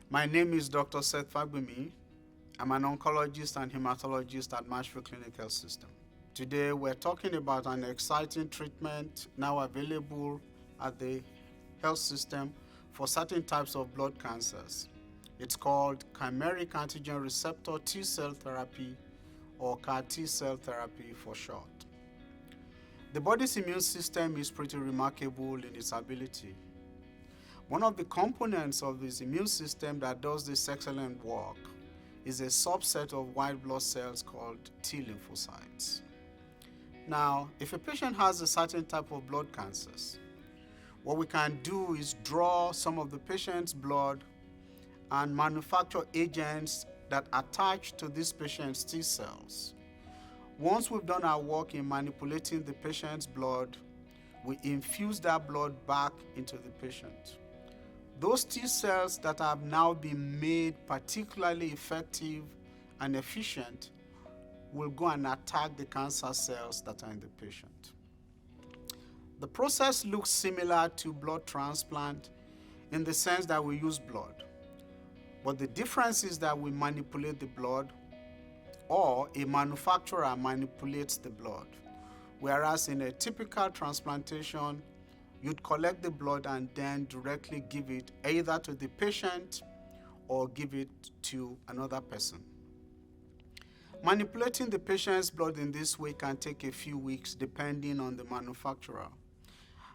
My name is Dr. Seth Fagbemi. I'm an oncologist and hematologist at Marshfield Clinic Health System. Today we're talking about an exciting treatment now available at the health system for certain types of blood cancers. It's called Chimeric Antigen Receptor T-cell therapy, or CAR T-cell therapy for short. The body's immune system is pretty remarkable in its ability. One of the components of this immune system that does this excellent work is a subset of white blood cells called T lymphocytes. Now, if a patient has a certain type of blood cancers, what we can do is draw some of the patient's blood and manufacture agents that attach to this patient's T cells. Once we've done our work in manipulating the patient's blood, we infuse that blood back into the patient. Those T cells that have now been made particularly effective and efficient will go and attack the cancer cells that are in the patient. The process looks similar to blood transplant in the sense that we use blood. But the difference is that we manipulate the blood, or a manufacturer manipulates the blood. Whereas in a typical transplantation, you'd collect the blood and then directly give it either to the patient or give it to another person. Manipulating the patient's blood in this way can take a few weeks depending on the manufacturer.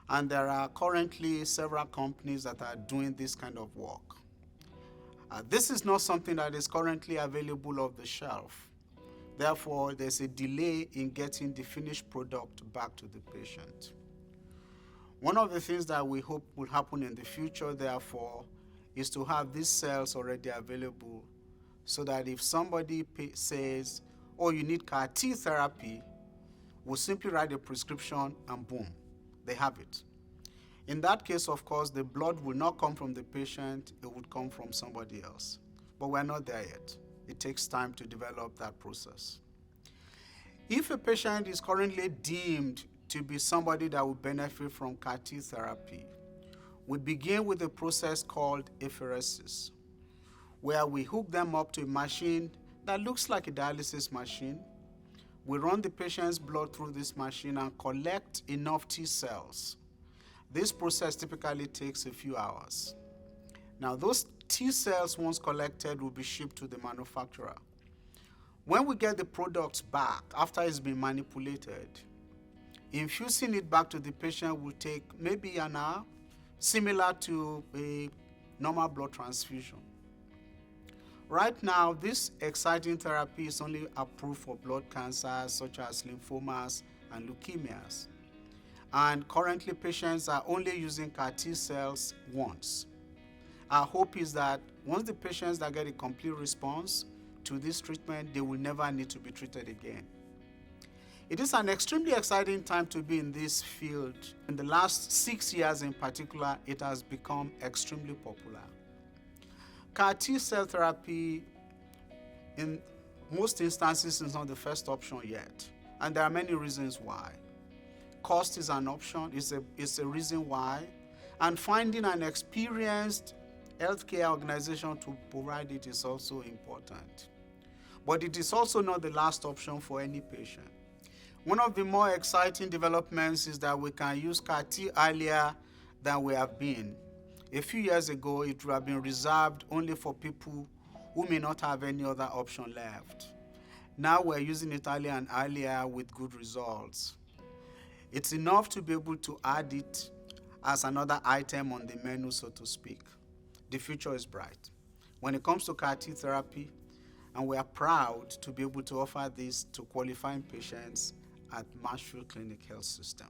And there are currently several companies that are doing this kind of work. This is not something that is currently available off the shelf. Therefore, there's a delay in getting the finished product back to the patient. One of the things that we hope will happen in the future, therefore, is to have these cells already available so that if somebody says, oh, you need CAR T therapy, we'll simply write a prescription and boom, they have it. In that case, of course, the blood will not come from the patient, it would come from somebody else. But we're not there yet. It takes time to develop that process. If a patient is currently deemed to be somebody that will benefit from CAR T therapy, we begin with a process called apheresis, where we hook them up to a machine that looks like a dialysis machine. We run the patient's blood through this machine and collect enough T cells. This process typically takes a few hours. Now, those T cells, once collected, will be shipped to the manufacturer. When we get the products back, after it's been manipulated, infusing it back to the patient will take maybe an hour, similar to a normal blood transfusion. Right now, this exciting therapy is only approved for blood cancers such as lymphomas and leukemias. And currently, patients are only using CAR T cells once. Our hope is that once the patients that get a complete response to this treatment, they will never need to be treated again. It is an extremely exciting time to be in this field. In the last 6 years in particular, it has become extremely popular. CAR T-cell therapy, in most instances, is not the first option yet. And there are many reasons why. Cost is an option, it's a reason why. And finding an experienced healthcare organization to provide it is also important. But it is also not the last option for any patient. One of the more exciting developments is that we can use CAR T earlier than we have been. A few years ago, it would have been reserved only for people who may not have any other option left. Now we're using it earlier and earlier with good results. It's enough to be able to add it as another item on the menu, so to speak. The future is bright when it comes to CAR T therapy, and we are proud to be able to offer this to qualifying patients at Marshfield Clinic Health System.